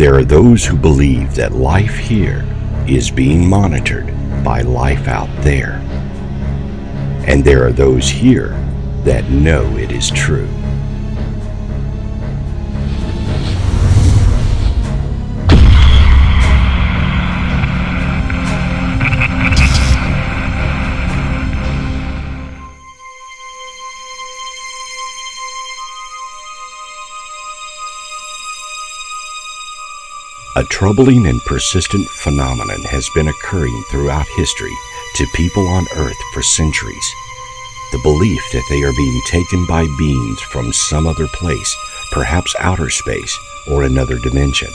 There are those who believe that life here is being monitored by life out there. And there are those here that know it is true. A troubling and persistent phenomenon has been occurring throughout history to people on Earth for centuries. The belief that they are being taken by beings from some other place, perhaps outer space or another dimension.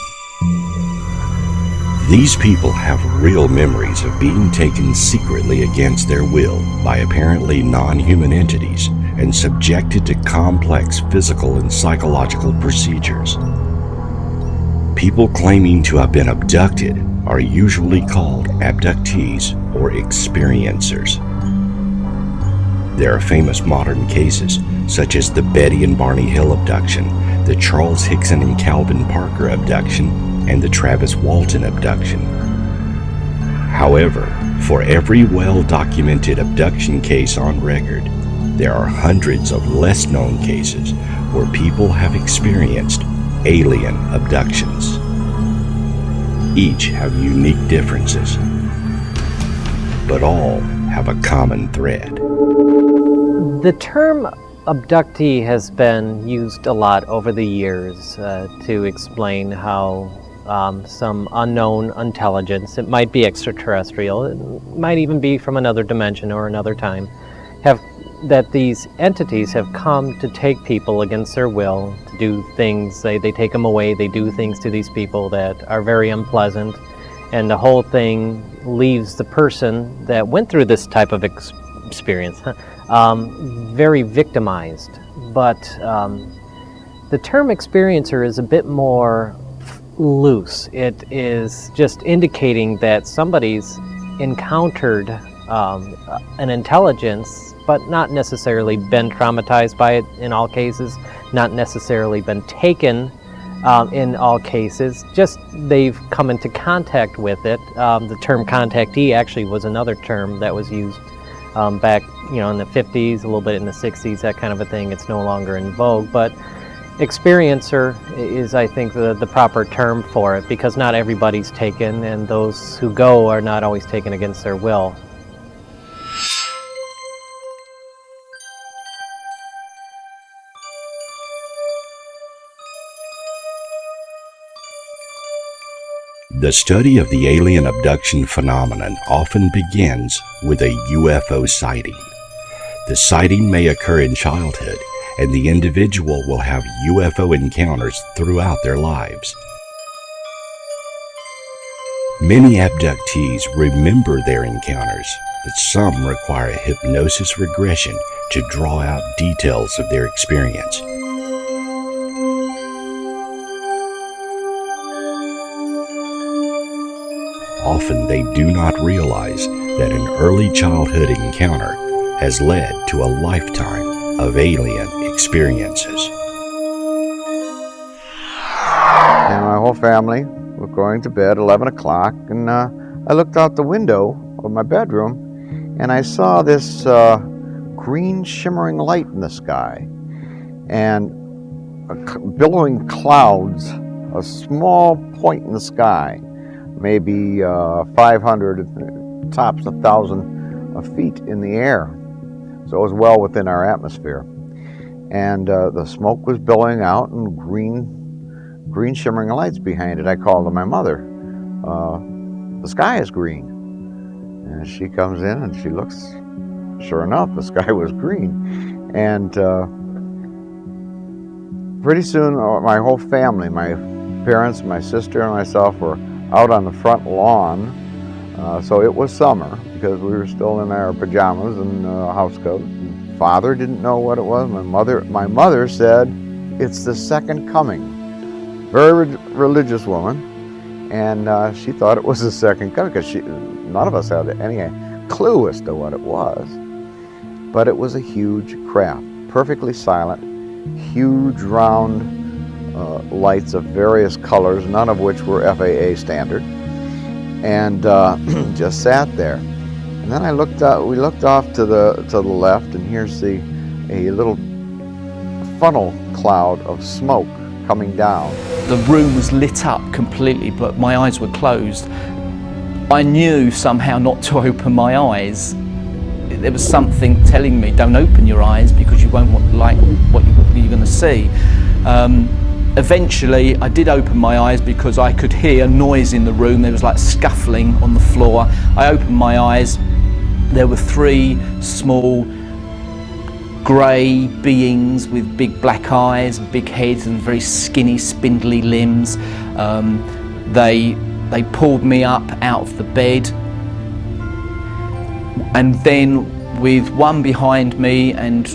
These people have real memories of being taken secretly against their will by apparently non-human entities and subjected to complex physical and psychological procedures. People claiming to have been abducted are usually called abductees or experiencers. There are famous modern cases such as the Betty and Barney Hill abduction, the Charles Hickson and Calvin Parker abduction, and the Travis Walton abduction. However, for every well-documented abduction case on record, there are hundreds of less-known cases where people have experienced alien abductions. Each have unique differences, but all have a common thread. The term abductee has been used a lot over the years to explain how some unknown intelligence, it might be extraterrestrial, it might even be from another dimension or another time, that these entities have come to take people against their will, to do things, they take them away, they do things to these people that are very unpleasant, and the whole thing leaves the person that went through this type of experience very victimized. But the term experiencer is a bit more loose. It is just indicating that somebody's encountered an intelligence, but not necessarily been traumatized by it in all cases, not necessarily been taken in all cases, just they've come into contact with it. The term contactee actually was another term that was used back in the 50s, a little bit in the 60s, that kind of a thing. It's no longer in vogue, but experiencer is, I think, the proper term for it, because not everybody's taken, and those who go are not always taken against their will. The study of the alien abduction phenomenon often begins with a UFO sighting. The sighting may occur in childhood, and the individual will have UFO encounters throughout their lives. Many abductees remember their encounters, but some require a hypnosis regression to draw out details of their experience. Often they do not realize that an early childhood encounter has led to a lifetime of alien experiences. And my whole family were going to bed 11 o'clock, and I looked out the window of my bedroom and I saw this green shimmering light in the sky and billowing clouds, a small point in the sky, maybe 500, tops 1,000 feet in the air. So it was well within our atmosphere. And the smoke was billowing out and green shimmering lights behind it. I called to my mother. The sky is green. And she comes in and she looks, sure enough, the sky was green. And pretty soon my whole family, my parents, my sister, and myself were out on the front lawn. So it was summer because we were still in our pajamas and house coat. Father didn't know what it was. My mother said, "It's the second coming." Very religious woman, and she thought it was the second coming because none of us had any clue as to what it was. But it was a huge craft, perfectly silent, huge round lights of various colors, none of which were FAA standard, and just sat there. And then we looked off to the left, and here's a little funnel cloud of smoke coming down. The room was lit up completely, but my eyes were closed. I knew somehow not to open my eyes. There was something telling me, don't open your eyes because you won't like what you're going to see. Eventually I did open my eyes because I could hear noise in the room. There was like scuffling on the floor. I opened my eyes. There were 3 small grey beings with big black eyes, big heads and very skinny, spindly limbs. They pulled me up out of the bed, and then with one behind me and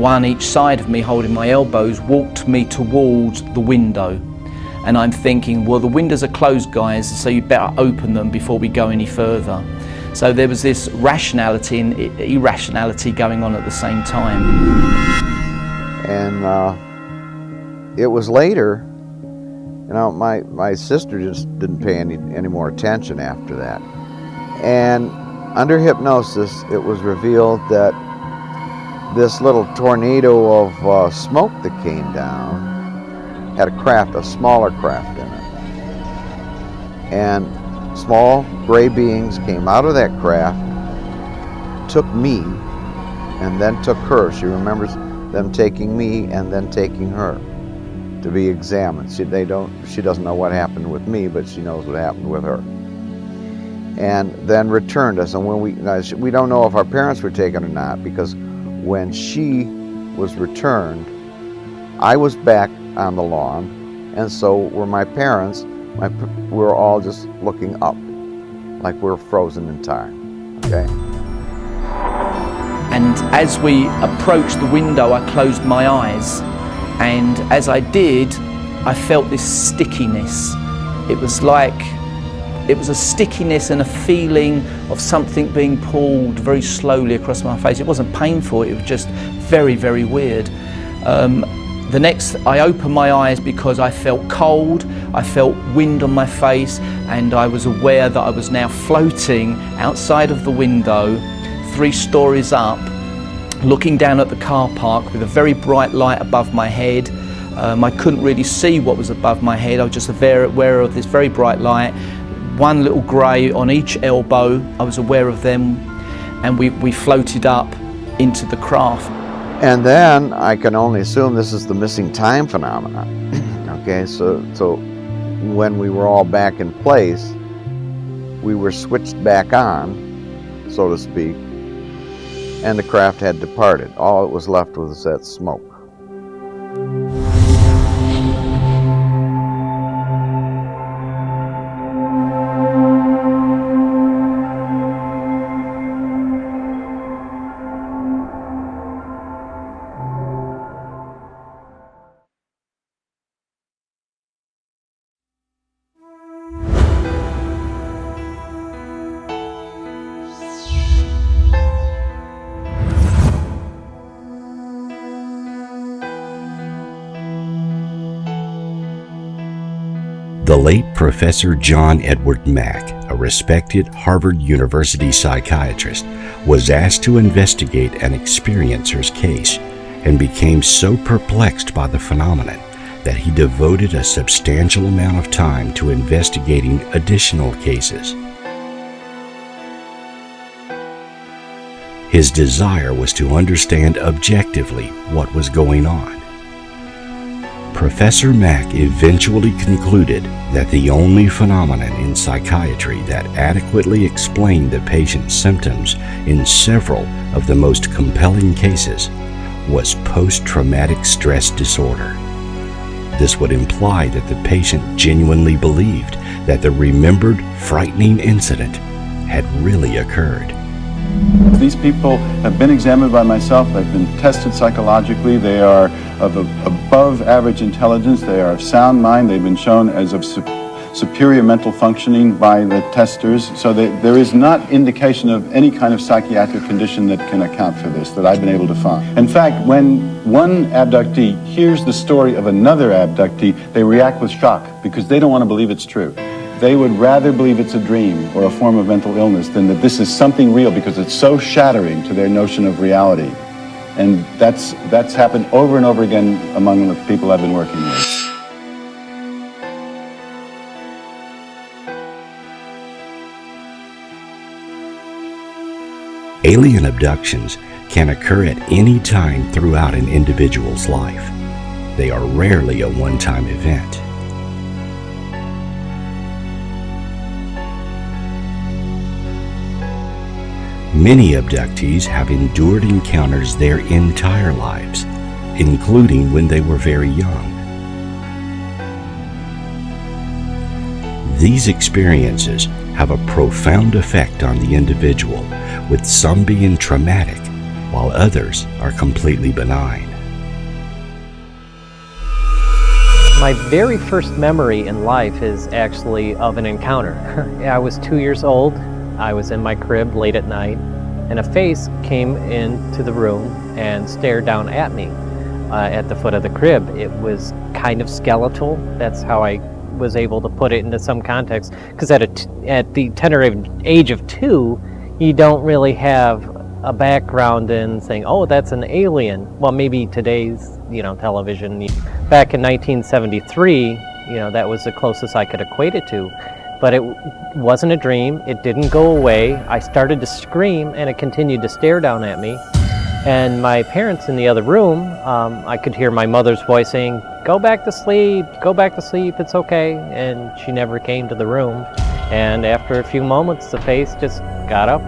one each side of me holding my elbows, walked me towards the window. And I'm thinking, well, the windows are closed, guys, so you better open them before we go any further. So there was this rationality and irrationality going on at the same time. And it was later, you know, my sister just didn't pay any more attention after that. And under hypnosis, it was revealed that this little tornado of smoke that came down had a smaller craft in it. And small gray beings came out of that craft, took me, and then took her. She remembers them taking me and then taking her to be examined. She doesn't know what happened with me, but she knows what happened with her. And then returned us. And when we don't know if our parents were taken or not, because when she was returned, I was back on the lawn, and so were my parents. We were all just looking up, like we were frozen in time, okay? And as we approached the window, I closed my eyes. And as I did, I felt this stickiness. It was a stickiness and a feeling of something being pulled very slowly across my face. It wasn't painful, it was just very, very weird. I opened my eyes because I felt cold, I felt wind on my face, and I was aware that I was now floating outside of the window, 3 stories up, looking down at the car park with a very bright light above my head. I couldn't really see what was above my head. I was just aware of this very bright light. One little grey on each elbow, I was aware of them, and we floated up into the craft. And then I can only assume this is the missing time phenomenon. Okay, so when we were all back in place, we were switched back on, so to speak, and the craft had departed. All that was left was that smoke. The late Professor John Edward Mack, a respected Harvard University psychiatrist, was asked to investigate an experiencer's case and became so perplexed by the phenomenon that he devoted a substantial amount of time to investigating additional cases. His desire was to understand objectively what was going on. Professor Mack eventually concluded that the only phenomenon in psychiatry that adequately explained the patient's symptoms in several of the most compelling cases was post-traumatic stress disorder. This would imply that the patient genuinely believed that the remembered frightening incident had really occurred. These people have been examined by myself, they've been tested psychologically, they are of above average intelligence, they are of sound mind, they've been shown as of superior mental functioning by the testers, so that there is not indication of any kind of psychiatric condition that can account for this that I've been able to find. In fact, when one abductee hears the story of another abductee, they react with shock because they don't want to believe it's true. They would rather believe it's a dream or a form of mental illness than that this is something real, because it's so shattering to their notion of reality. And that's happened over and over again among the people I've been working with. Alien abductions can occur at any time throughout an individual's life. They are rarely a one-time event. Many abductees have endured encounters their entire lives, including when they were very young. These experiences have a profound effect on the individual, with some being traumatic, while others are completely benign. My very first memory in life is actually of an encounter. I was 2 years old. I was in my crib late at night, and a face came into the room and stared down at me at the foot of the crib. It was kind of skeletal. That's how I was able to put it into some context, because at the tender age of 2, you don't really have a background in saying, oh, that's an alien. Well, maybe today's television. Back in 1973, that was the closest I could equate it to. But it wasn't a dream. It didn't go away. I started to scream, and it continued to stare down at me. And my parents in the other room, I could hear my mother's voice saying, go back to sleep, it's okay. And she never came to the room. And after a few moments, the face just got up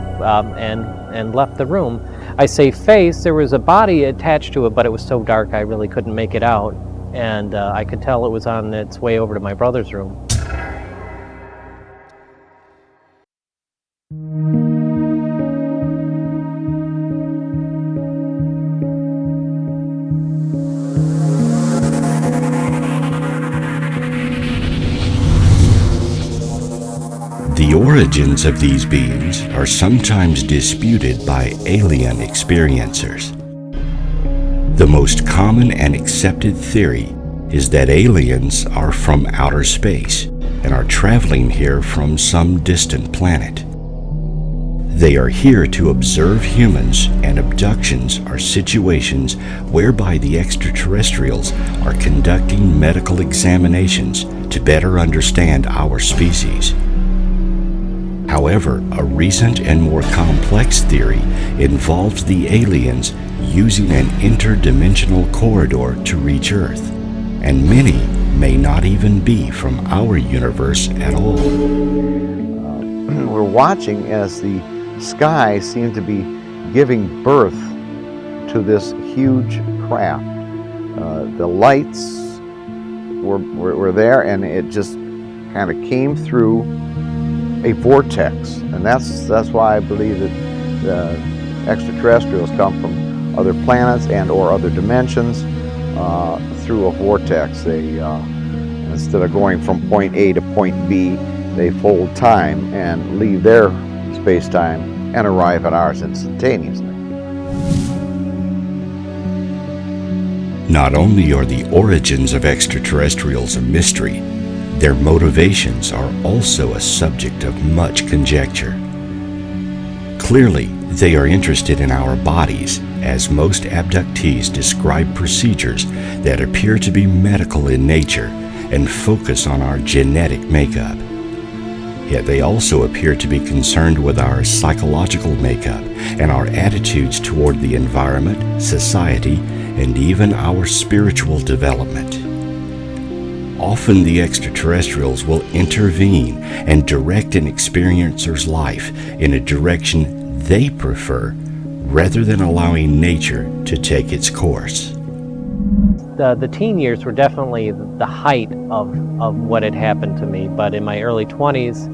and left the room. I say face, there was a body attached to it, but it was so dark I really couldn't make it out. And I could tell it was on its way over to my brother's room. The origins of these beings are sometimes disputed by alien experiencers. The most common and accepted theory is that aliens are from outer space and are traveling here from some distant planet. They are here to observe humans, and abductions are situations whereby the extraterrestrials are conducting medical examinations to better understand our species. However, a recent and more complex theory involves the aliens using an interdimensional corridor to reach Earth, and many may not even be from our universe at all. We're watching as the sky seemed to be giving birth to this huge craft. The lights were there, and it just kind of came through a vortex, and that's why I believe that the extraterrestrials come from other planets and or other dimensions through a vortex. They instead of going from point A to point B, they fold time and leave their space-time and arrive at ours instantaneously. Not only are the origins of extraterrestrials a mystery, their motivations are also a subject of much conjecture. Clearly, they are interested in our bodies, as most abductees describe procedures that appear to be medical in nature and focus on our genetic makeup. Yet they also appear to be concerned with our psychological makeup and our attitudes toward the environment, society, and even our spiritual development. Often the extraterrestrials will intervene and direct an experiencer's life in a direction they prefer, rather than allowing nature to take its course. The teen years were definitely the height of what had happened to me, but in my early 20s,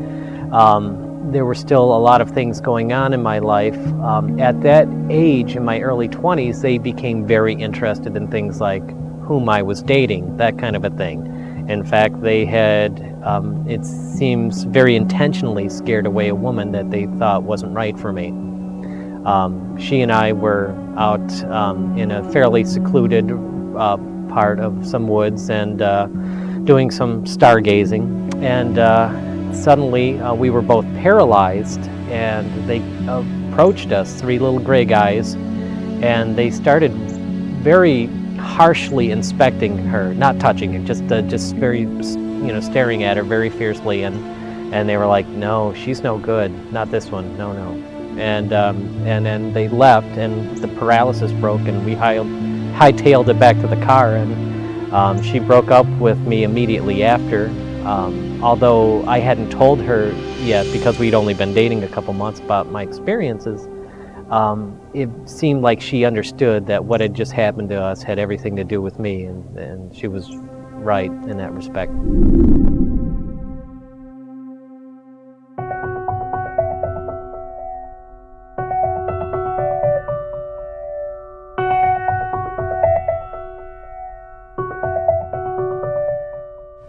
there were still a lot of things going on in my life. At that age, in my early 20s, they became very interested in things like whom I was dating, that kind of a thing. In fact, they had, it seems, very intentionally scared away a woman that they thought wasn't right for me. She and I were out in a fairly secluded part of some woods and doing some stargazing, and suddenly we were both paralyzed, and they approached us, three little gray guys, and they started very harshly inspecting her, not touching her, just very, staring at her very fiercely, and they were like, "No, she's no good, not this one, no, no." And then they left, and the paralysis broke, and we hightailed it back to the car, and she broke up with me immediately after. Although I hadn't told her yet, because we'd only been dating a couple months, about my experiences, it seemed like she understood that what had just happened to us had everything to do with me, and she was right in that respect.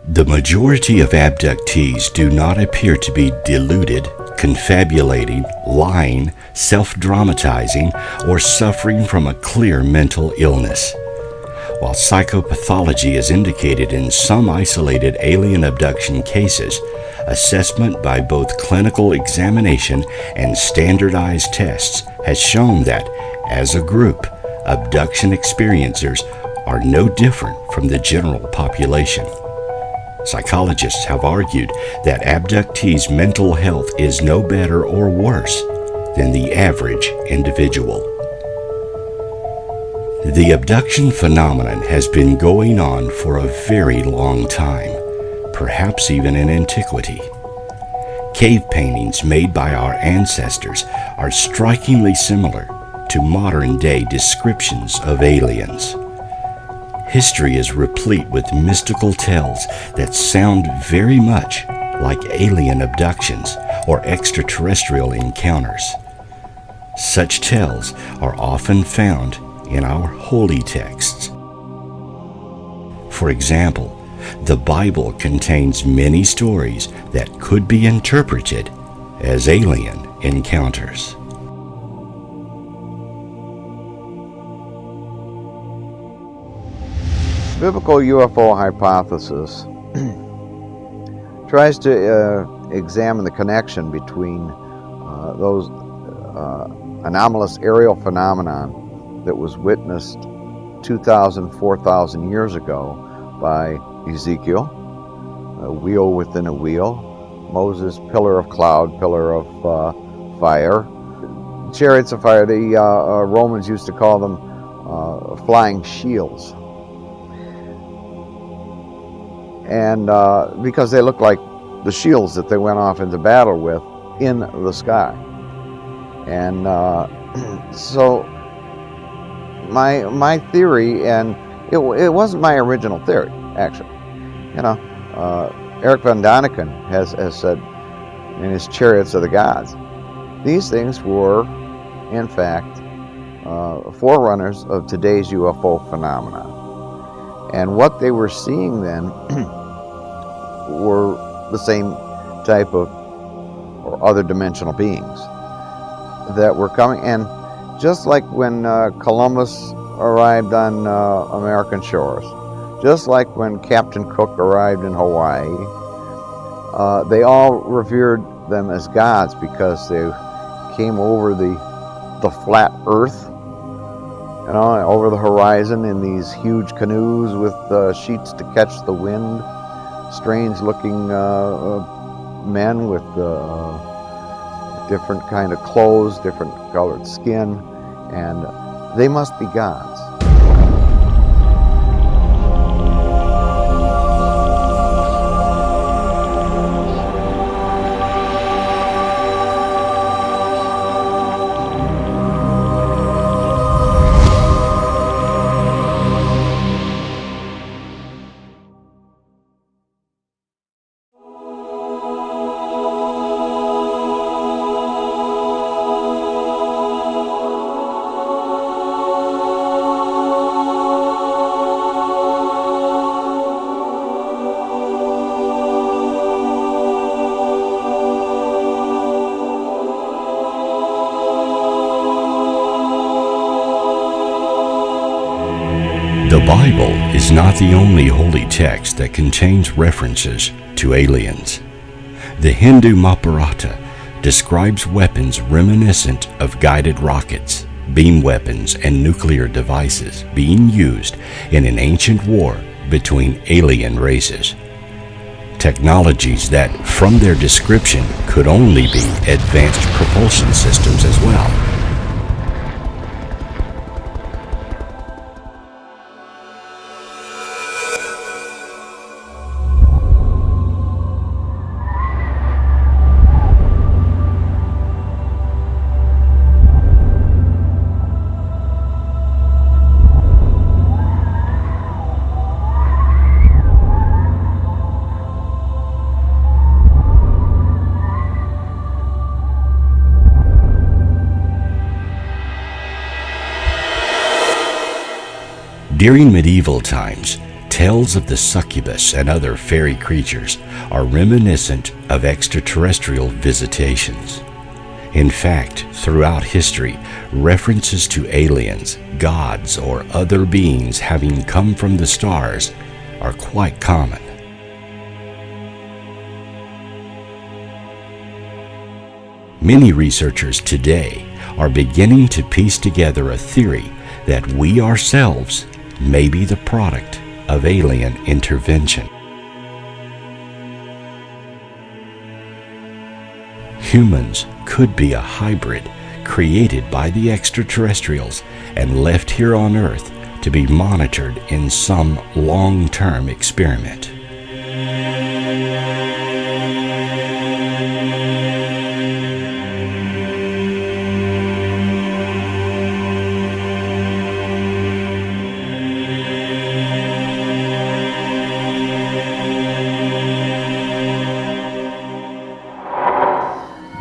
The majority of abductees do not appear to be deluded, confabulating, lying, self-dramatizing, or suffering from a clear mental illness. While psychopathology is indicated in some isolated alien abduction cases, assessment by both clinical examination and standardized tests has shown that, as a group, abduction experiencers are no different from the general population. Psychologists have argued that abductees' mental health is no better or worse than the average individual. The abduction phenomenon has been going on for a very long time, perhaps even in antiquity. Cave paintings made by our ancestors are strikingly similar to modern-day descriptions of aliens. History is replete with mystical tales that sound very much like alien abductions or extraterrestrial encounters. Such tales are often found in our holy texts. For example, the Bible contains many stories that could be interpreted as alien encounters. Biblical UFO hypothesis tries to examine the connection between those anomalous aerial phenomenon that was witnessed 2,000, 4,000 years ago by Ezekiel, a wheel within a wheel, Moses, pillar of cloud, pillar of fire, chariots of fire. The Romans used to call them flying shields. And because they looked like the shields that they went off into battle with in the sky. And so my theory, and it wasn't my original theory, actually. Eric von Daniken has said in his Chariots of the Gods, these things were, in fact, forerunners of today's UFO phenomenon. And what they were seeing then were the same type of or other dimensional beings that were coming. And just like when Columbus arrived on American shores, just like when Captain Cook arrived in Hawaii, they all revered them as gods because they came over the flat earth, over the horizon in these huge canoes with sheets to catch the wind, strange-looking men with different kind of clothes, different colored skin, and they must be gods. The Bible is not the only holy text that contains references to aliens. The Hindu Mahabharata describes weapons reminiscent of guided rockets, beam weapons, and nuclear devices being used in an ancient war between alien races. Technologies that, from their description, could only be advanced propulsion systems as well. During medieval times, tales of the succubus and other fairy creatures are reminiscent of extraterrestrial visitations. In fact, throughout history, references to aliens, gods, or other beings having come from the stars are quite common. Many researchers today are beginning to piece together a theory that we ourselves may be the product of alien intervention. Humans could be a hybrid created by the extraterrestrials and left here on Earth to be monitored in some long-term experiment.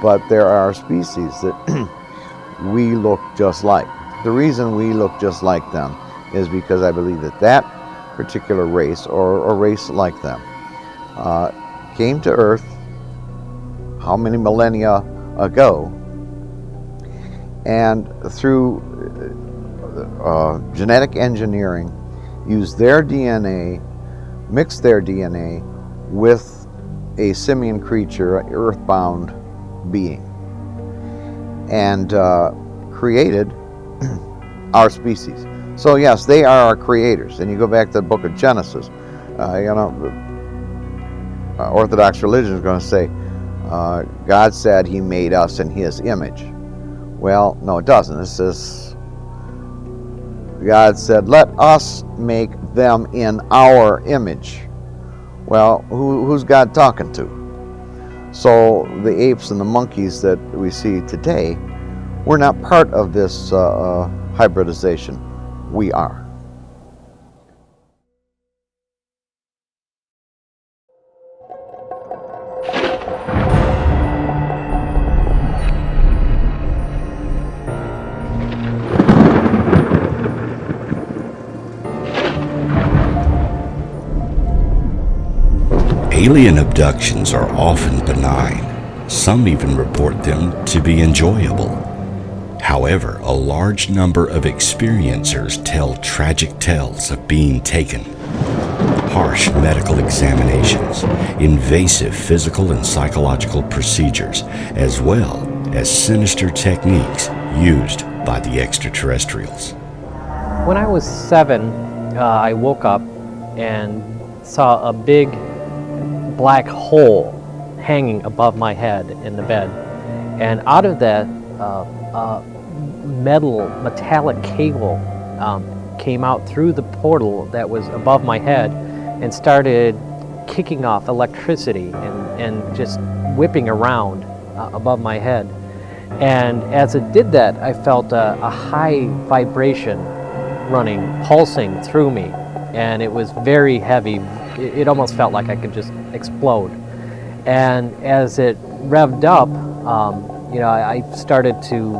But there are species that we look just like. The reason we look just like them is because I believe that that particular race, or a race like them, came to Earth how many millennia ago, and through genetic engineering, used their DNA, mixed their DNA with a simian creature, an earthbound being, and created our species. So yes, they are our creators. And you go back to the book of Genesis, Orthodox religion is going to say God said he made us in his image. Well, no, it doesn't. It says God said, let us make them in our image. Well, who's God talking to? So the apes and the monkeys that we see today, we're not part of this hybridization. We are. Alien abductions are often benign. Some even report them to be enjoyable. However, a large number of experiencers tell tragic tales of being taken. Harsh medical examinations, invasive physical and psychological procedures, as well as sinister techniques used by the extraterrestrials. When I was 7, I woke up and saw a big black hole hanging above my head in the bed, and out of that metallic cable came out through the portal that was above my head and started kicking off electricity and just whipping around above my head. And as it did that, I felt a high vibration running, pulsing through me, and it was very heavy. It almost felt like I could just explode. And as it revved up, I started to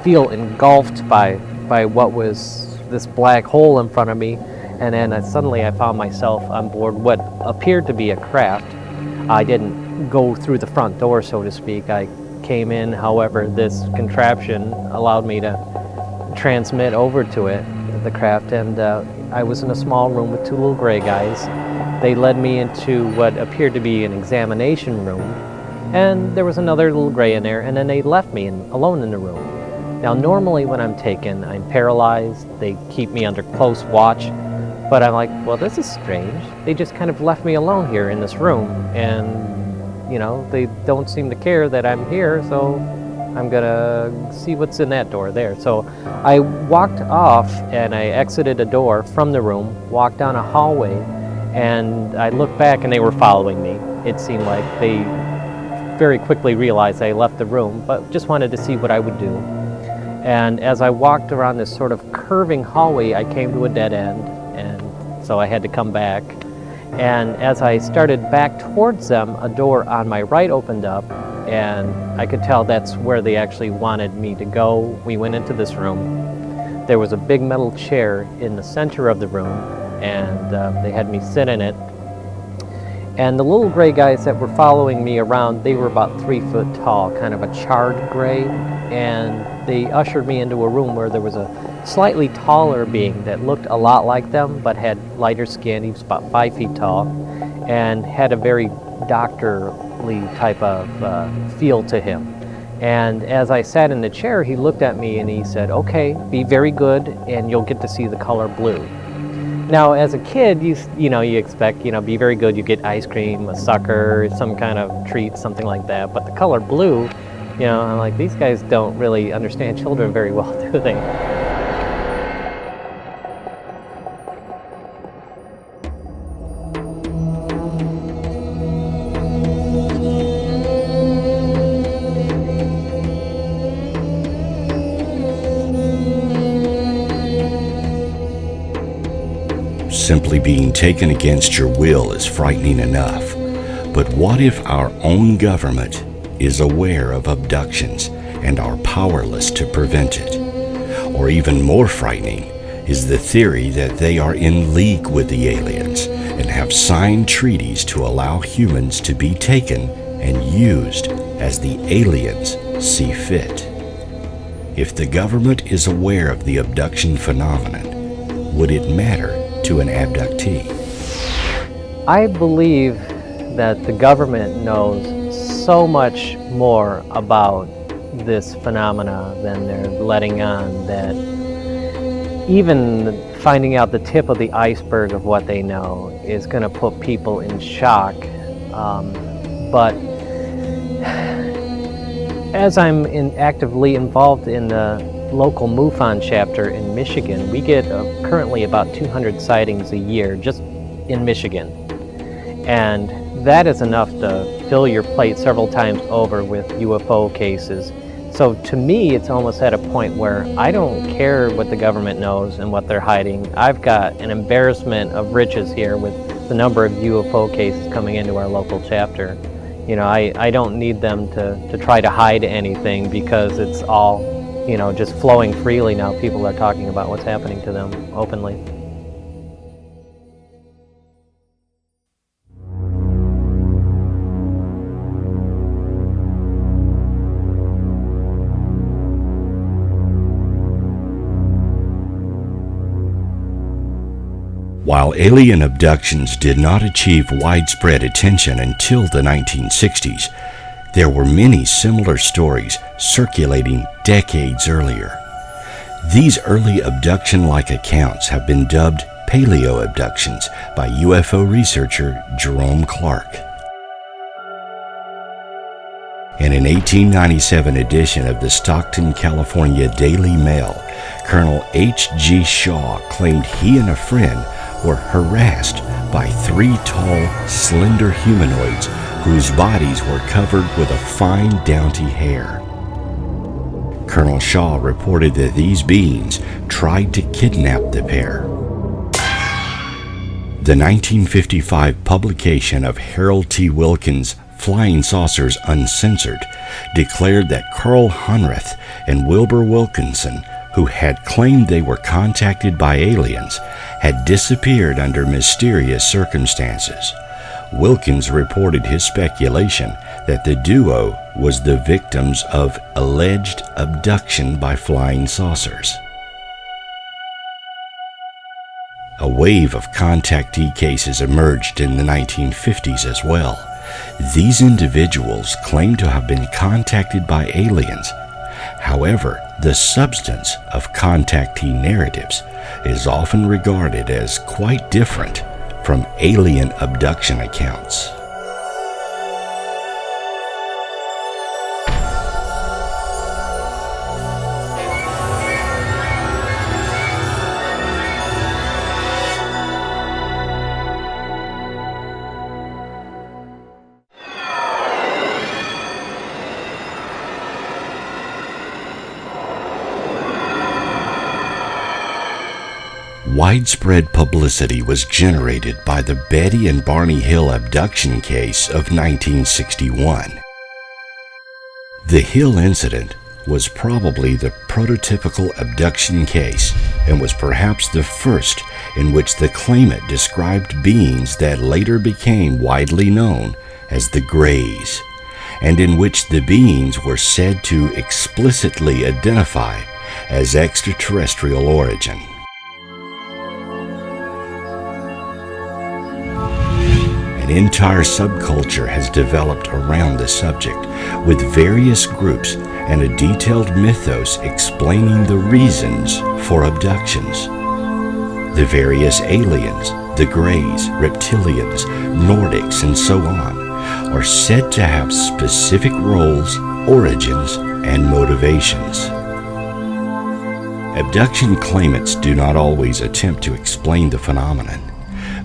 feel engulfed by what was this black hole in front of me. And then suddenly I found myself on board what appeared to be a craft. I didn't go through the front door, so to speak. I came in, however, this contraption allowed me to transmit over to it the craft, and I was in a small room with two little gray guys. They led me into what appeared to be an examination room, and there was another little gray in there, and then they left me alone in the room. Now, normally when I'm taken, I'm paralyzed. They keep me under close watch, but I'm like, well, this is strange. They just kind of left me alone here in this room, and they don't seem to care that I'm here, so I'm gonna see what's in that door there. So I walked off and I exited a door from the room, walked down a hallway, and I looked back and they were following me. It seemed like they very quickly realized I left the room, but just wanted to see what I would do. And as I walked around this sort of curving hallway, I came to a dead end, and so I had to come back. And as I started back towards them, a door on my right opened up, and I could tell that's where they actually wanted me to go. We went into this room. There was a big metal chair in the center of the room, and they had me sit in it. And the little gray guys that were following me around, they were about 3 foot tall, kind of a charred gray, and they ushered me into a room where there was a slightly taller being that looked a lot like them, but had lighter skin. He was about 5 feet tall, and had a very doctorly type of feel to him. And as I sat in the chair, he looked at me and he said, "Okay, be very good, and you'll get to see the color blue." Now, as a kid, you expect, be very good, you get ice cream, a sucker, some kind of treat, something like that. But the color blue, I'm like, these guys don't really understand children very well, do they? Simply being taken against your will is frightening enough. But what if our own government is aware of abductions and are powerless to prevent it? Or even more frightening is the theory that they are in league with the aliens and have signed treaties to allow humans to be taken and used as the aliens see fit. If the government is aware of the abduction phenomenon, would it matter to an abductee? I believe that the government knows so much more about this phenomena than they're letting on, that even finding out the tip of the iceberg of what they know is going to put people in shock. But as I'm actively involved in the local MUFON chapter in Michigan, we get currently about 200 sightings a year just in Michigan. And that is enough to fill your plate several times over with UFO cases. So to me, it's almost at a point where I don't care what the government knows and what they're hiding. I've got an embarrassment of riches here with the number of UFO cases coming into our local chapter. I don't need them to try to hide anything, because it's all just flowing freely now. People are talking about what's happening to them openly. While alien abductions did not achieve widespread attention until the 1960s, there were many similar stories circulating decades earlier. These early abduction-like accounts have been dubbed paleo abductions by UFO researcher Jerome Clark. In an 1897 edition of the Stockton, California Daily Mail, Colonel H.G. Shaw claimed he and a friend were harassed by 3 tall, slender humanoids whose bodies were covered with a fine, dainty hair. Colonel Shaw reported that these beings tried to kidnap the pair. The 1955 publication of Harold T. Wilkins' Flying Saucers Uncensored declared that Carl Honrath and Wilbur Wilkinson, who had claimed they were contacted by aliens, had disappeared under mysterious circumstances. Wilkins reported his speculation that the duo was the victims of alleged abduction by flying saucers. A wave of contactee cases emerged in the 1950s as well. These individuals claim to have been contacted by aliens. However, the substance of contactee narratives is often regarded as quite different from alien abduction accounts. Widespread publicity was generated by the Betty and Barney Hill abduction case of 1961. The Hill incident was probably the prototypical abduction case and was perhaps the first in which the claimant described beings that later became widely known as the Greys, and in which the beings were said to explicitly identify as extraterrestrial origin. An entire subculture has developed around the subject, with various groups and a detailed mythos explaining the reasons for abductions. The various aliens, the Greys, reptilians, Nordics, and so on, are said to have specific roles, origins, and motivations. Abduction claimants do not always attempt to explain the phenomenon,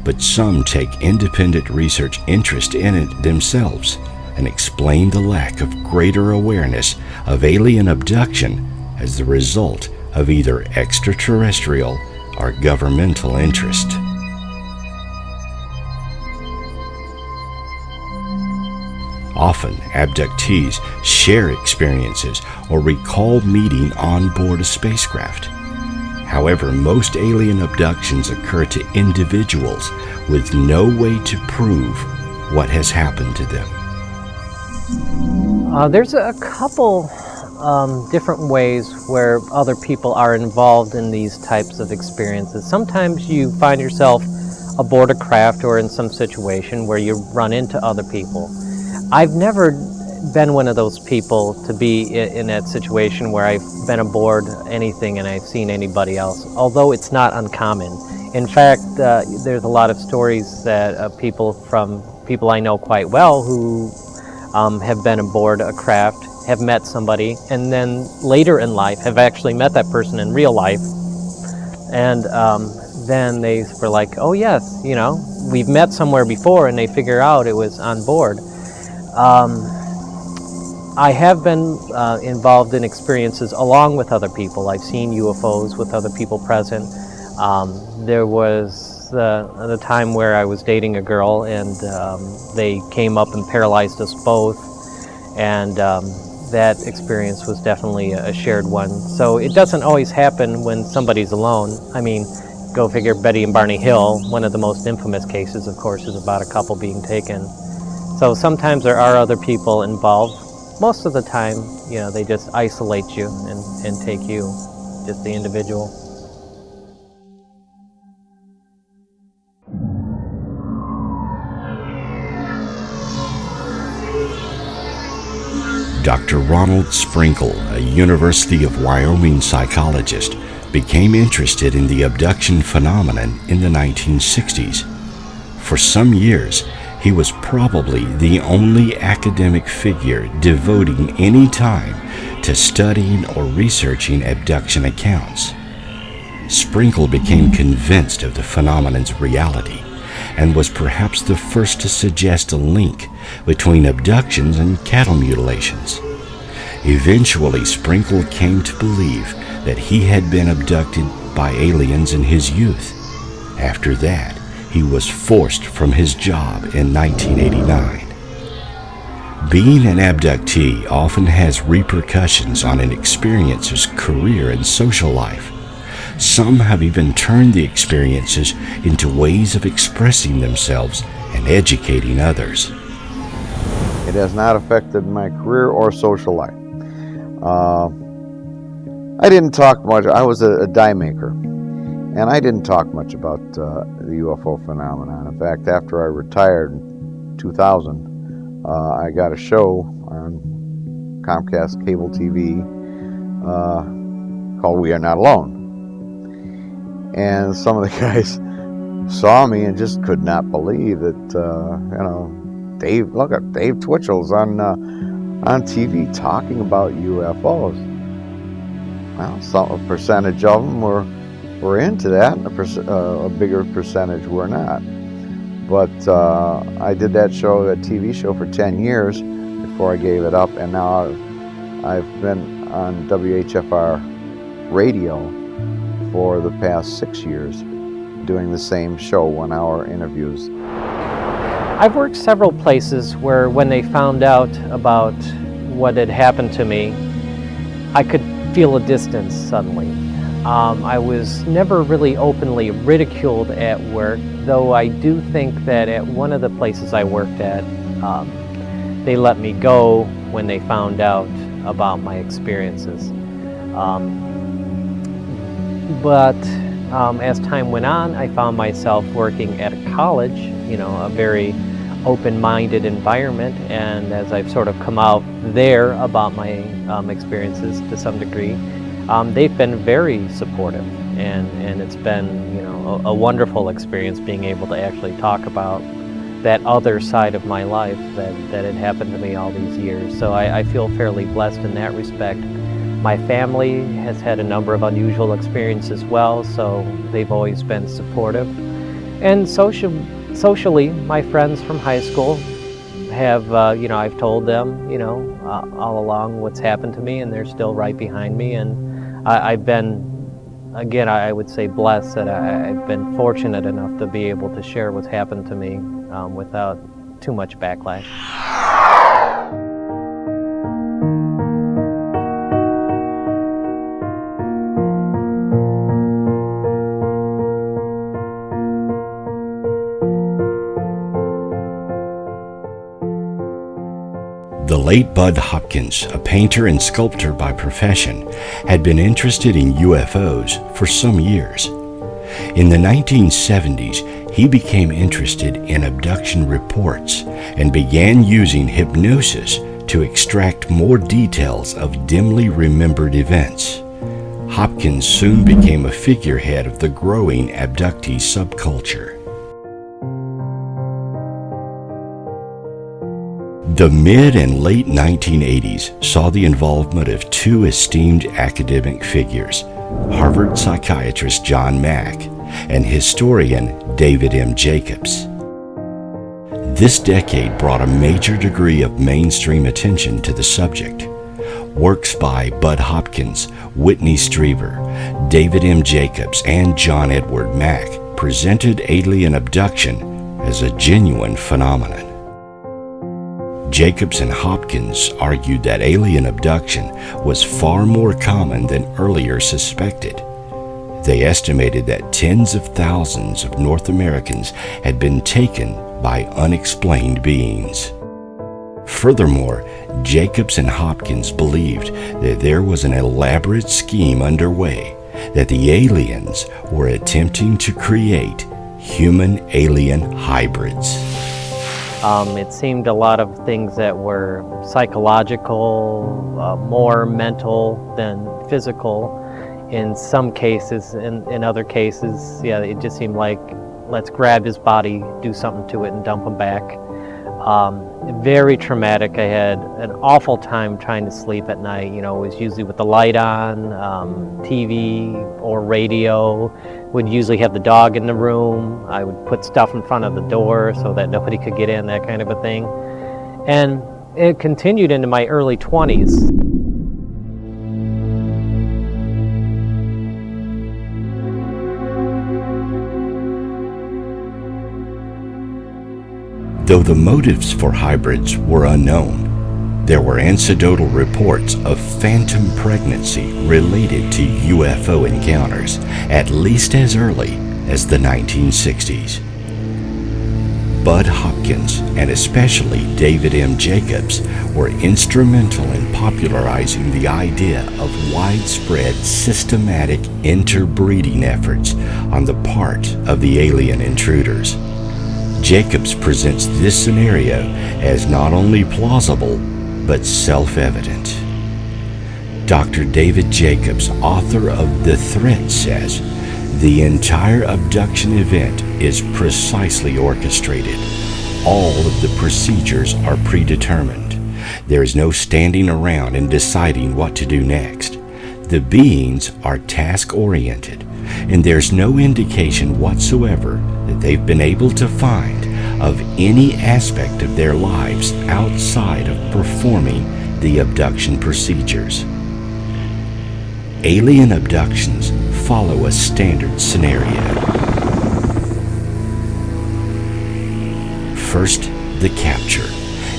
but some take independent research interest in it themselves and explain the lack of greater awareness of alien abduction as the result of either extraterrestrial or governmental interest. Often, abductees share experiences or recall meeting on board a spacecraft. However, most alien abductions occur to individuals with no way to prove what has happened to them. There's a couple different ways where other people are involved in these types of experiences. Sometimes you find yourself aboard a craft or in some situation where you run into other people. I've never been one of those people to be in that situation where I've been aboard anything and I've seen anybody else, although it's not uncommon. In fact, there's a lot of stories that people I know quite well who have been aboard a craft, have met somebody, and then later in life have actually met that person in real life. And then they were like, oh yes, you know, we've met somewhere before, and they figure out it was on board. I have been involved in experiences along with other people. I've seen UFOs with other people present. There was the time where I was dating a girl, and they came up and paralyzed us both, and that experience was definitely a shared one. So it doesn't always happen when somebody's alone. I mean, go figure, Betty and Barney Hill, one of the most infamous cases, of course, is about a couple being taken. So sometimes there are other people involved. Most of the time, you know, they just isolate you and take you, just the individual. Dr. Ronald Sprinkle, a University of Wyoming psychologist, became interested in the abduction phenomenon in the 1960s. For some years, he was probably the only academic figure devoting any time to studying or researching abduction accounts. Sprinkle became convinced of the phenomenon's reality and was perhaps the first to suggest a link between abductions and cattle mutilations. Eventually, Sprinkle came to believe that he had been abducted by aliens in his youth. After that, he was forced from his job in 1989. Being an abductee often has repercussions on an experiencer's career and social life. Some have even turned the experiences into ways of expressing themselves and educating others. It has not affected my career or social life. I didn't talk much. I was a die maker. And I didn't talk much about the UFO phenomenon. In fact, after I retired in 2000, I got a show on Comcast cable TV called We Are Not Alone. And some of the guys saw me and just could not believe that, Dave, look at Dave Twitchell's on TV talking about UFOs. Well, a percentage of them were into that, and a bigger percentage were not. But I did that TV show for 10 years before I gave it up, and now I've been on WHFR radio for the past 6 years, doing the same show, 1 hour interviews. I've worked several places where when they found out about what had happened to me, I could feel a distance suddenly. I was never really openly ridiculed at work, though I do think that at one of the places I worked at, they let me go when they found out about my experiences. But as time went on, I found myself working at a college, a very open-minded environment, and as I've sort of come out there about my experiences to some degree, they've been very supportive, and it's been a wonderful experience being able to actually talk about that other side of my life that had happened to me all these years. So I feel fairly blessed in that respect. My family has had a number of unusual experiences as well, so they've always been supportive. And socially, my friends from high school have, I've told them, all along what's happened to me, and they're still right behind me. And I've been, again, I would say blessed that I've been fortunate enough to be able to share what's happened to me without too much backlash. The late Bud Hopkins, a painter and sculptor by profession, had been interested in UFOs for some years. In the 1970s, he became interested in abduction reports and began using hypnosis to extract more details of dimly remembered events. Hopkins soon became a figurehead of the growing abductee subculture. The mid and late 1980s saw the involvement of two esteemed academic figures, Harvard psychiatrist John Mack and historian David M. Jacobs. This decade brought a major degree of mainstream attention to the subject. Works by Bud Hopkins, Whitney Strieber, David M. Jacobs, and John Edward Mack presented alien abduction as a genuine phenomenon. Jacobs and Hopkins argued that alien abduction was far more common than earlier suspected. They estimated that tens of thousands of North Americans had been taken by unexplained beings. Furthermore, Jacobs and Hopkins believed that there was an elaborate scheme underway, that the aliens were attempting to create human-alien hybrids. It seemed a lot of things that were psychological, more mental than physical in some cases. In other cases, it just seemed like, let's grab his body, do something to it, and dump him back. Very traumatic. I had an awful time trying to sleep at night. It was usually with the light on, TV or radio. Would usually have the dog in the room. I would put stuff in front of the door so that nobody could get in, that kind of a thing. And it continued into my early 20s. Though the motives for hybrids were unknown, there were anecdotal reports of phantom pregnancy related to UFO encounters, at least as early as the 1960s. Bud Hopkins and especially David M. Jacobs were instrumental in popularizing the idea of widespread systematic interbreeding efforts on the part of the alien intruders. Jacobs presents this scenario as not only plausible, but self-evident. Dr. David Jacobs, author of The Threat, says, the entire abduction event is precisely orchestrated. All of the procedures are predetermined. There is no standing around and deciding what to do next. The beings are task-oriented, and there's no indication whatsoever that they've been able to find of any aspect of their lives outside of performing the abduction procedures. Alien abductions follow a standard scenario. First, the capture.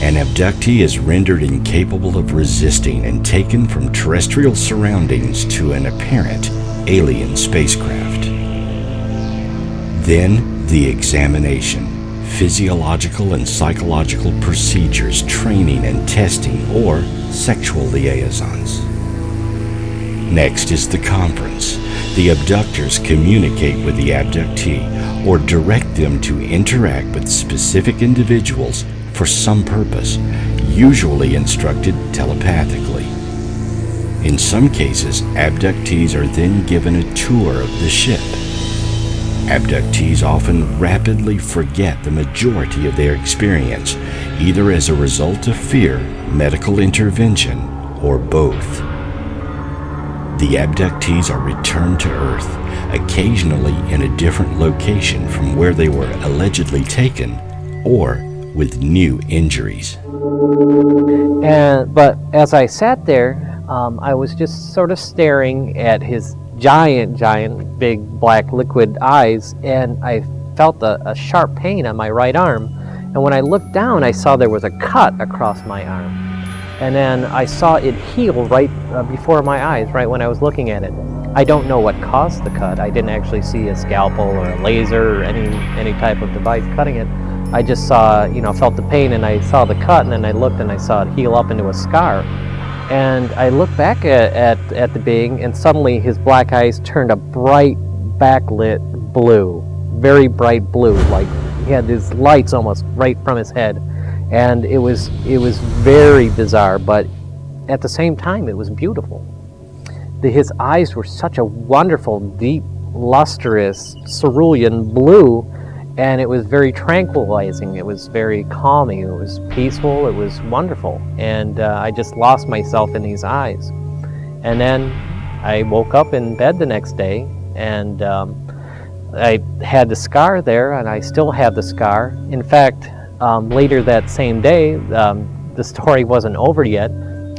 An abductee is rendered incapable of resisting and taken from terrestrial surroundings to an apparent alien spacecraft. Then, the examination. Physiological and psychological procedures, training and testing, or sexual liaisons. Next is the conference. The abductors communicate with the abductee or direct them to interact with specific individuals for some purpose, usually instructed telepathically. In some cases, abductees are then given a tour of the ship. Abductees often rapidly forget the majority of their experience, either as a result of fear, medical intervention, or both. The abductees are returned to Earth, occasionally in a different location from where they were allegedly taken, or with new injuries. But as I sat there, I was just sort of staring at his giant, big black liquid eyes, and I felt a sharp pain on my right arm. And when I looked down, I saw there was a cut across my arm. And then I saw it heal right before my eyes, right when I was looking at it. I don't know what caused the cut. I didn't actually see a scalpel or a laser or any type of device cutting it. I just saw, felt the pain, and I saw the cut, and then I looked and I saw it heal up into a scar. And I looked back at the being, and suddenly his black eyes turned a bright, backlit blue, very bright blue, like he had these lights almost right from his head. And it was very bizarre, but at the same time, it was beautiful. His eyes were such a wonderful, deep, lustrous, cerulean blue, and it was very tranquilizing. It was very calming. It was peaceful. It was wonderful. And I just lost myself in these eyes. And then I woke up in bed the next day, and I had the scar there, and I still have the scar. In fact, later that same day, the story wasn't over yet.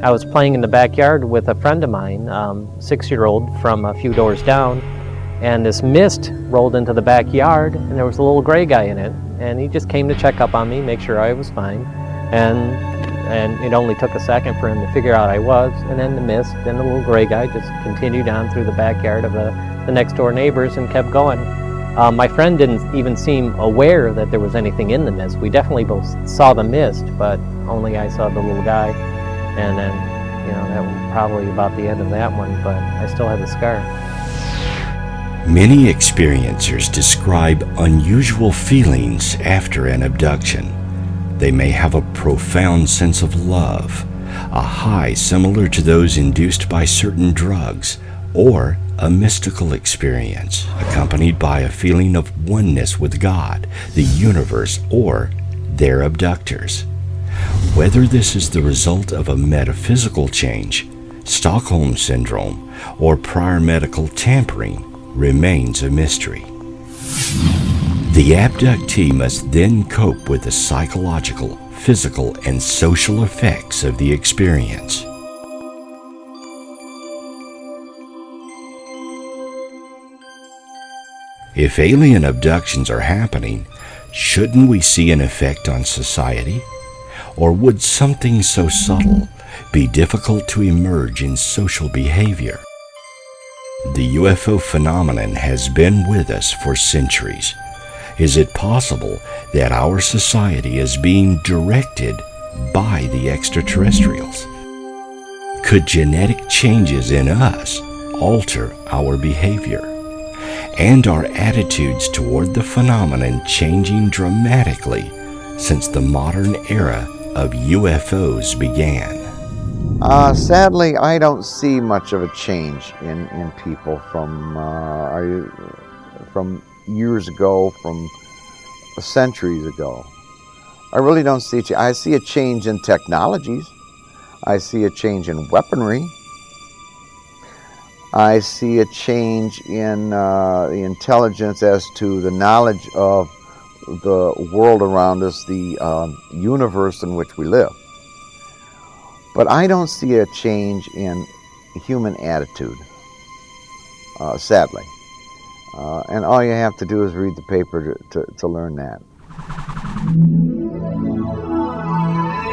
I was playing in the backyard with a friend of mine, 6-year-old from a few doors down, and this mist rolled into the backyard, and there was a little gray guy in it, and he just came to check up on me, make sure I was fine, and it only took a second for him to figure out I was, and then the mist and the little gray guy just continued on through the backyard of the next door neighbors and kept going. My friend didn't even seem aware that there was anything in the mist. We definitely both saw the mist, but only I saw the little guy. And then, that was probably about the end of that one, but I still have the scar. Many experiencers describe unusual feelings after an abduction. They may have a profound sense of love, a high similar to those induced by certain drugs, or a mystical experience accompanied by a feeling of oneness with God, the universe, or their abductors. Whether this is the result of a metaphysical change, Stockholm Syndrome, or prior medical tampering remains a mystery. The abductee must then cope with the psychological, physical, and social effects of the experience. If alien abductions are happening, shouldn't we see an effect on society? Or would something so subtle be difficult to emerge in social behavior? The UFO phenomenon has been with us for centuries. Is it possible that our society is being directed by the extraterrestrials? Could genetic changes in us alter our behavior? And are attitudes toward the phenomenon changing dramatically since the modern era of UFOs began? Sadly, I don't see much of a change in people from years ago, from centuries ago. I really don't see it. I see a change in technologies. I see a change in weaponry. I see a change in the intelligence as to the knowledge of the world around us, the universe in which we live. But I don't see a change in human attitude, sadly. And all you have to do is read the paper to learn that.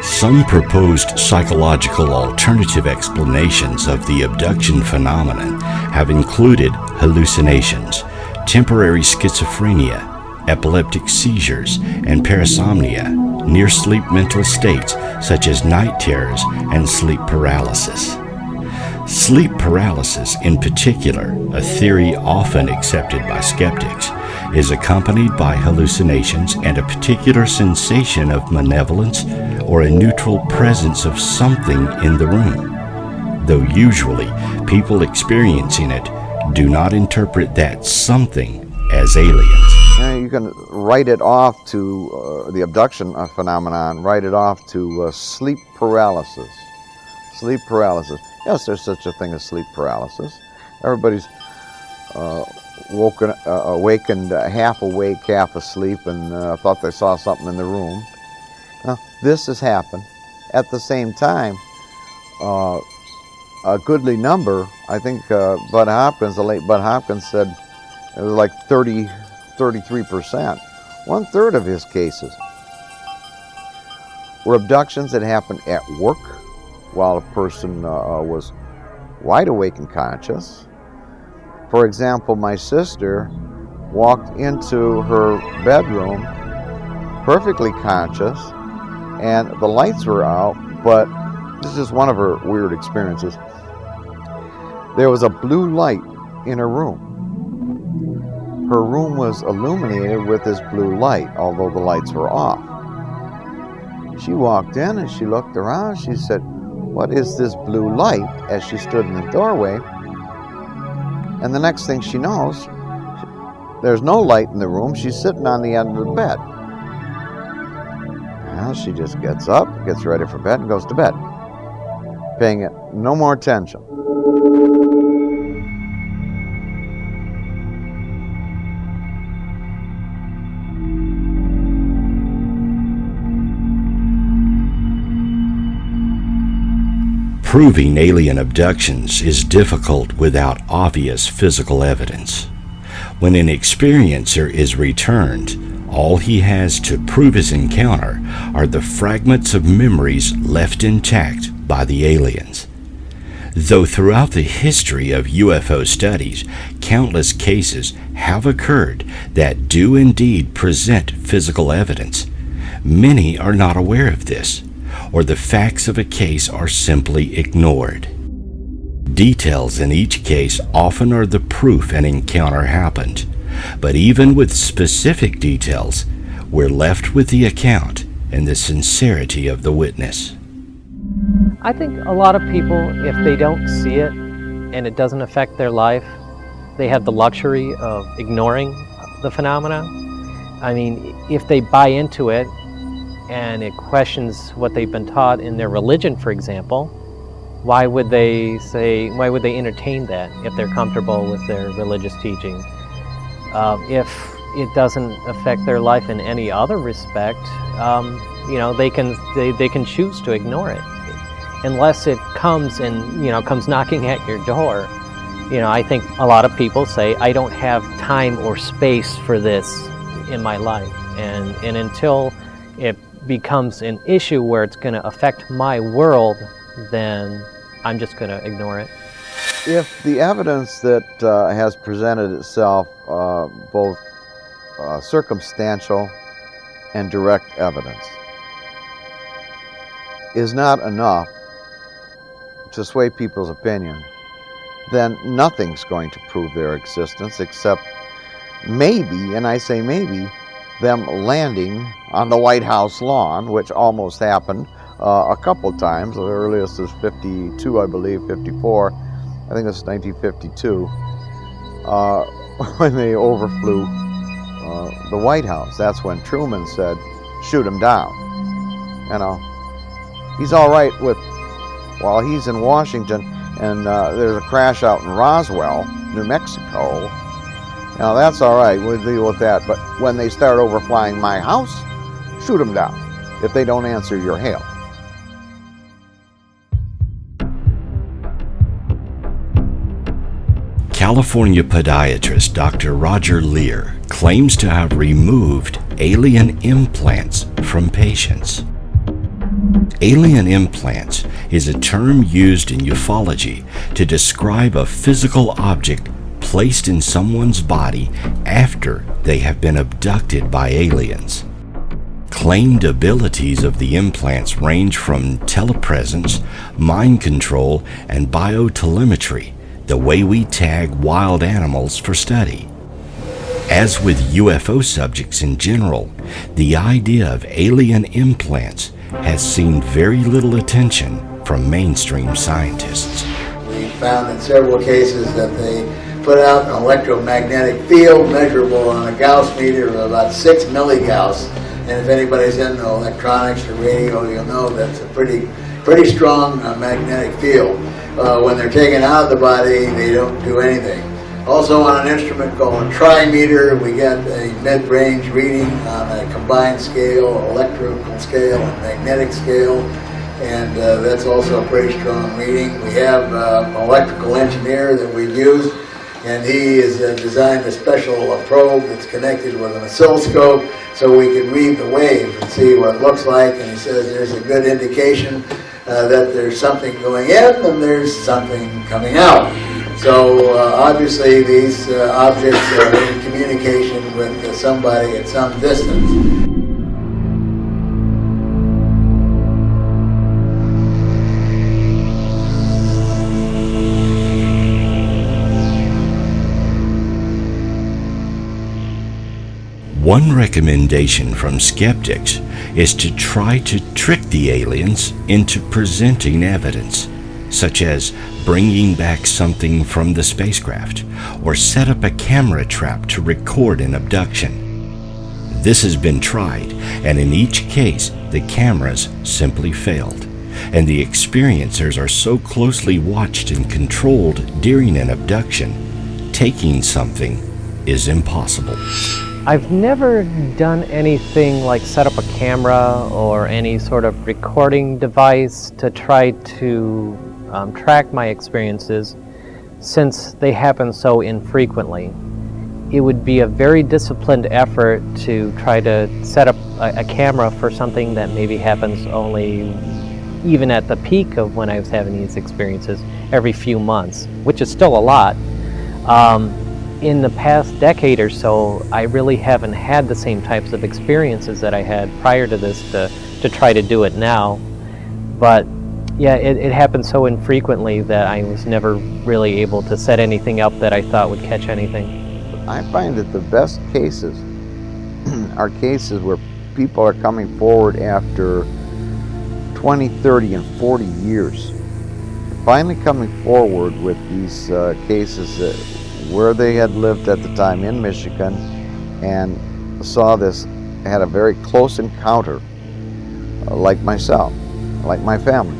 Some proposed psychological alternative explanations of the abduction phenomenon have included hallucinations, temporary schizophrenia, epileptic seizures, and parasomnia, near-sleep mental states such as night terrors and sleep paralysis. Sleep paralysis, in particular, a theory often accepted by skeptics, is accompanied by hallucinations and a particular sensation of malevolence or a neutral presence of something in the room, though usually people experiencing it do not interpret that something as aliens. You can write it off to the abduction phenomenon, write it off to sleep paralysis. Sleep paralysis. Yes, there's such a thing as sleep paralysis. Everybody's awakened, half awake, half asleep, and thought they saw something in the room. This has happened. At the same time, a goodly number, I think the late Bud Hopkins said it was like 33%. 1/3 of his cases were abductions that happened at work while a person was wide awake and conscious. For example, my sister walked into her bedroom perfectly conscious and the lights were out, but this is one of her weird experiences. There was a blue light in her room. Her room was illuminated with this blue light, although the lights were off. She walked in and she looked around. She said, "What is this blue light?" as she stood in the doorway. And the next thing she knows, there's no light in the room. She's sitting on the end of the bed. Well, she just gets up, gets ready for bed, and goes to bed, paying it no more attention. Proving alien abductions is difficult without obvious physical evidence. When an experiencer is returned, all he has to prove his encounter are the fragments of memories left intact by the aliens. Though throughout the history of UFO studies, countless cases have occurred that do indeed present physical evidence, many are not aware of this, or the facts of a case are simply ignored. Details in each case often are the proof an encounter happened, but even with specific details, we're left with the account and the sincerity of the witness. I think a lot of people, if they don't see it and it doesn't affect their life, they have the luxury of ignoring the phenomena. I mean, if they buy into it and it questions what they've been taught in their religion, for example, why would they entertain that if they're comfortable with their religious teaching? If it doesn't affect their life in any other respect, they can choose to ignore it, unless it comes knocking at your door. I think a lot of people say, I don't have time or space for this in my life, and until it becomes an issue where it's going to affect my world, then I'm just going to ignore it. If the evidence that has presented itself both circumstantial and direct evidence is not enough to sway people's opinion, then nothing's going to prove their existence except maybe, and I say maybe, them landing on the White House lawn, which almost happened a couple times. The earliest is 52, I believe, 54. I think it's 1952, when they overflew the White House. That's when Truman said, shoot him down. You know, he's all right with, while he's in Washington and there's a crash out in Roswell, New Mexico. Now that's all right, we'll deal with that. But when they start overflying my house, shoot them down if they don't answer your hail. California podiatrist Dr. Roger Lear claims to have removed alien implants from patients. Alien implants is a term used in ufology to describe a physical object placed in someone's body after they have been abducted by aliens. Claimed abilities of the implants range from telepresence, mind control, and biotelemetry, the way we tag wild animals for study. As with UFO subjects in general, the idea of alien implants has seen very little attention from mainstream scientists. We found in several cases that they put out an electromagnetic field measurable on a Gauss meter of about 6 milligauss. And if anybody's into electronics or radio, you'll know that's a pretty strong magnetic field. When they're taken out of the body, they don't do anything. Also on an instrument called a trimeter, we get a mid-range reading on a combined scale, electrical scale, and magnetic scale. And that's also a pretty strong reading. We have an electrical engineer that we've used, and he has designed a special probe that's connected with an oscilloscope so we can read the waves and see what it looks like. And he says there's a good indication that there's something going in and there's something coming out. So obviously these objects are in communication with somebody at some distance. One recommendation from skeptics is to try to trick the aliens into presenting evidence, such as bringing back something from the spacecraft, or set up a camera trap to record an abduction. This has been tried, and in each case, the cameras simply failed, and the experiencers are so closely watched and controlled during an abduction, taking something is impossible. I've never done anything like set up a camera or any sort of recording device to try to track my experiences, since they happen so infrequently. It would be a very disciplined effort to try to set up a camera for something that maybe happens only, even at the peak of when I was having these experiences, every few months, which is still a lot. In the past decade or so, I really haven't had the same types of experiences that I had prior to this to try to do it now. But yeah, it happened so infrequently that I was never really able to set anything up that I thought would catch anything. I find that the best cases are cases where people are coming forward after 20, 30, and 40 years. Finally coming forward with these cases that where they had lived at the time in Michigan and saw this, had a very close encounter, like myself, like my family,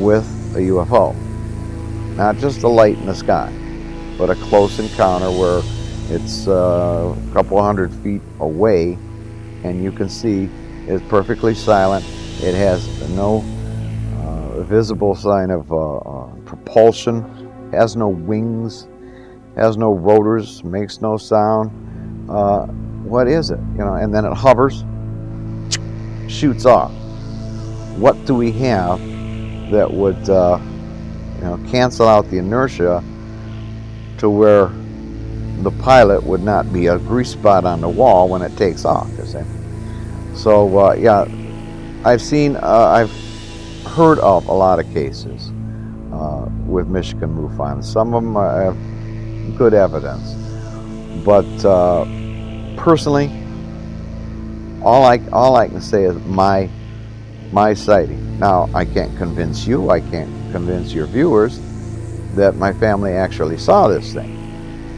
with a UFO. Not just a light in the sky, but a close encounter where it's a couple hundred feet away and you can see it's perfectly silent. It has no visible sign of propulsion, has no wings, has no rotors, makes no sound. What is it? You know, and then it hovers, shoots off. What do we have that would, cancel out the inertia to where the pilot would not be a grease spot on the wall when it takes off, you see. So, yeah, I've heard of a lot of cases with Michigan MUFON. Some of them have good evidence. But personally, all I can say is my sighting. Now, I can't convince you, I can't convince your viewers that my family actually saw this thing.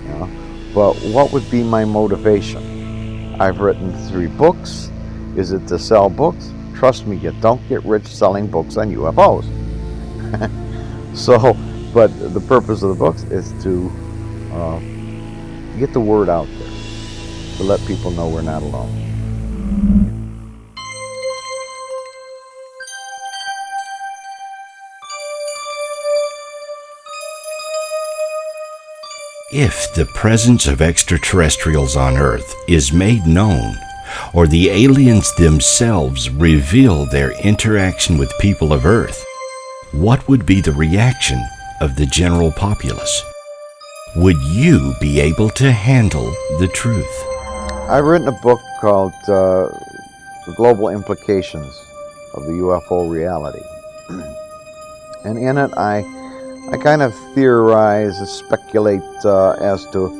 You know? But what would be my motivation? I've written 3 books. Is it to sell books? Trust me, you don't get rich selling books on UFOs. So, but the purpose of the books is to get the word out there, to let people know we're not alone. If the presence of extraterrestrials on Earth is made known, or the aliens themselves reveal their interaction with people of Earth, what would be the reaction of the general populace? Would you be able to handle the truth? I've written a book called The Global Implications of the UFO Reality. And in it, I kind of theorize and speculate as to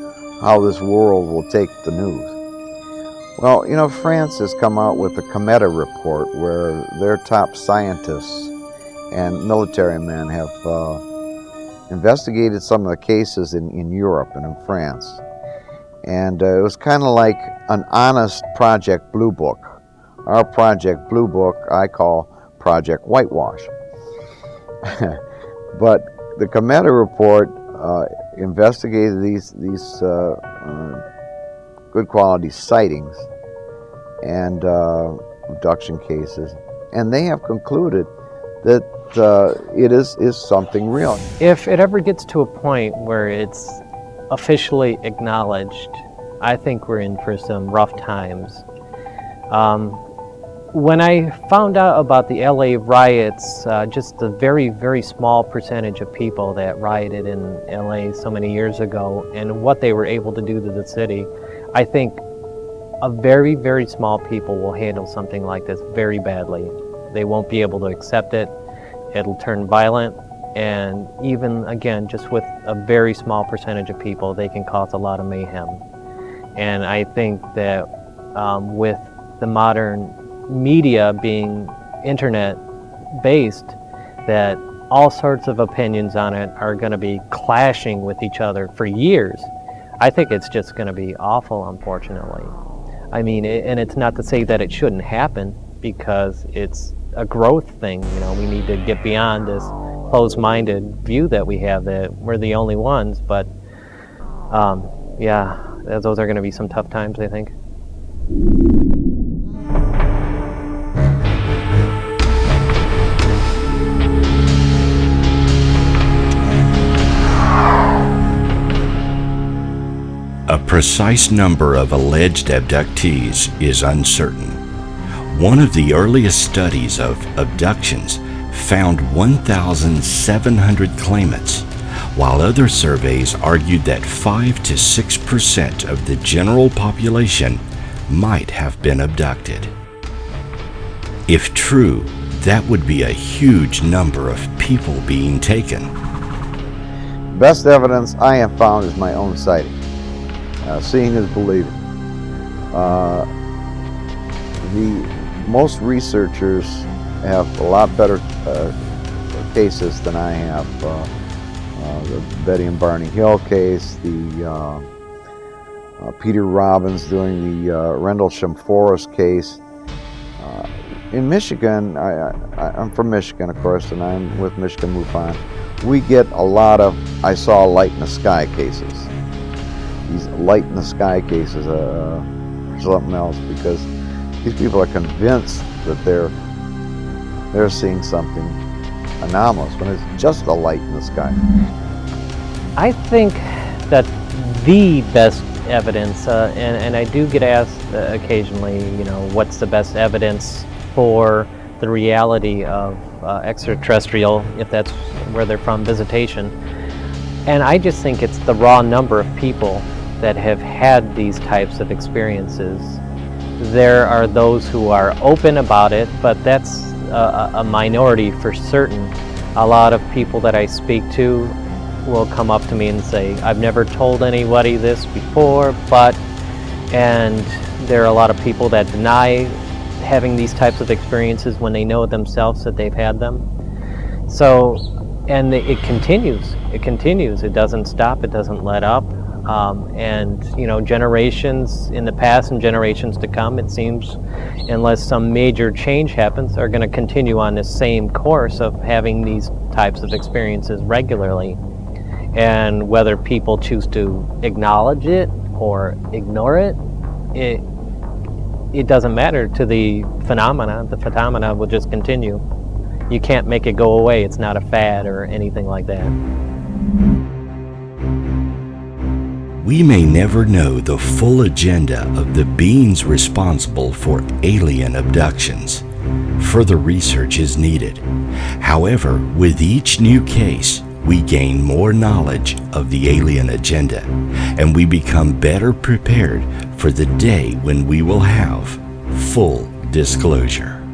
how this world will take the news. Well, you know, France has come out with the Cometa report where their top scientists and military men have investigated some of the cases in Europe and in France. And it was kind of like an honest Project Blue Book. Our Project Blue Book I call Project Whitewash. But the Cometa report investigated these good quality sightings and abduction cases, and they have concluded that it is something real. If it ever gets to a point where it's officially acknowledged, I think we're in for some rough times. When I found out about the LA riots, just a very, very small percentage of people that rioted in LA so many years ago and what they were able to do to the city, I think a very, very small people will handle something like this very badly. They won't be able to accept it. It'll turn violent, and even, again, just with a very small percentage of people, they can cause a lot of mayhem. And I think that with the modern media being internet-based, that all sorts of opinions on it are going to be clashing with each other for years. I think it's just going to be awful, unfortunately. I mean, and it's not to say that it shouldn't happen, because it's a growth thing. You know, we need to get beyond this closed-minded view that we have that we're the only ones. But yeah, those are going to be some tough times, I think. A precise number of alleged abductees is uncertain. One of the earliest studies of abductions found 1,700 claimants, while other surveys argued that 5 to 6% of the general population might have been abducted. If true, that would be a huge number of people being taken. Best evidence I have found is my own sighting. Seeing is believing. Most researchers have a lot better cases than I have. The Betty and Barney Hill case, the Peter Robbins doing the Rendlesham Forest case. In Michigan, I'm from Michigan, of course, and I'm with Michigan MUFON. We get a lot of I saw a light in the sky cases. These light in the sky cases are something else, because these people are convinced that they're seeing something anomalous when it's just a light in the sky. I think that the best evidence, and I do get asked occasionally, you know, what's the best evidence for the reality of extraterrestrial, if that's where they're from, visitation. And I just think it's the raw number of people that have had these types of experiences. There are those who are open about it, but that's a minority for certain. A lot of people that I speak to will come up to me and say, I've never told anybody this before, and there are a lot of people that deny having these types of experiences when they know themselves that they've had them. So, and it continues, it doesn't stop, it doesn't let up. And generations in the past and generations to come, it seems, unless some major change happens, are going to continue on this same course of having these types of experiences regularly. And whether people choose to acknowledge it or ignore it, it doesn't matter to the phenomena. The phenomena will just continue. You can't make it go away. It's not a fad or anything like that. We may never know the full agenda of the beings responsible for alien abductions. Further research is needed. However, with each new case, we gain more knowledge of the alien agenda, and we become better prepared for the day when we will have full disclosure.